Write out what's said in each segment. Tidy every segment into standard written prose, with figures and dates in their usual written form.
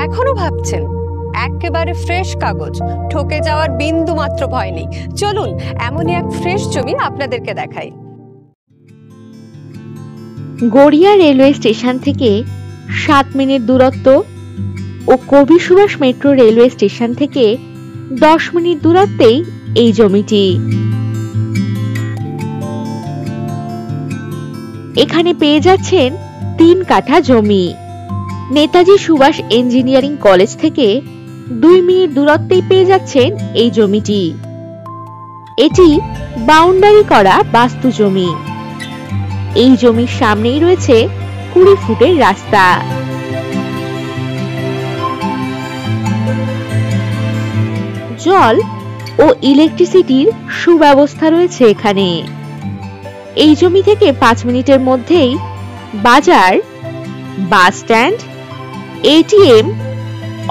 এখনো ভাবছেন? একেবারে ফ্রেশ কাগজ, ঠকে যাওয়ার বিন্দু মাত্র ভয় নেই। চলুন এমনই এক ফ্রেশ জমি আপনাদেরকে দেখাই। গড়িয়া রেলওয়ে স্টেশন থেকে 7 মিনিট দূরত্ব ও কবি সুভাষ মেট্রো রেলওয়ে স্টেশন থেকে 10 মিনিট দূরত্বেই এই জমিটি। এখানে পেয়ে যাচ্ছেন 3 কাঠা জমি। নেতাজি সুভাষ ইঞ্জিনিয়ারিং কলেজ থেকে 2 মিনিট দূরত্বেই পেয়ে যাচ্ছেন এই জমিটি। এটি বাউন্ডারি করা বাস্তু জমি। এই জমির সামনেই রয়েছে 20 ফুটের রাস্তা। জল ও ইলেকট্রিসিটির সুব্যবস্থা রয়েছে এখানে। এই জমি থেকে 5 মিনিটের মধ্যেই বাজার, bus stand, ATM,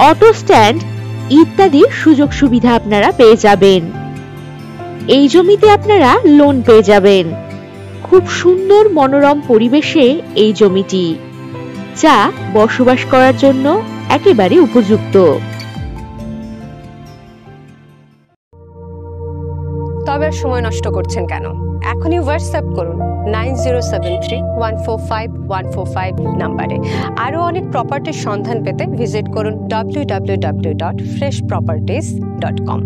auto stand ইত্যাদি সুযোগ সুবিধা আপনারা পেয়ে যাবেন। এই জমিতে আপনারা লোন পেয়ে যাবেন। খুব সুন্দর মনোরম পরিবেশে এই জমিটি, যা বসবাস করার জন্য একেবারে উপযুক্ত। তবে আর সময় নষ্ট করছেন কেন? এখনই হোয়াটসঅ্যাপ করুন 9073145145 নাম্বারে। আরও অনেক প্রপার্টির সন্ধান পেতে ভিজিট করুন www.freshproperties.com।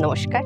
নমস্কার।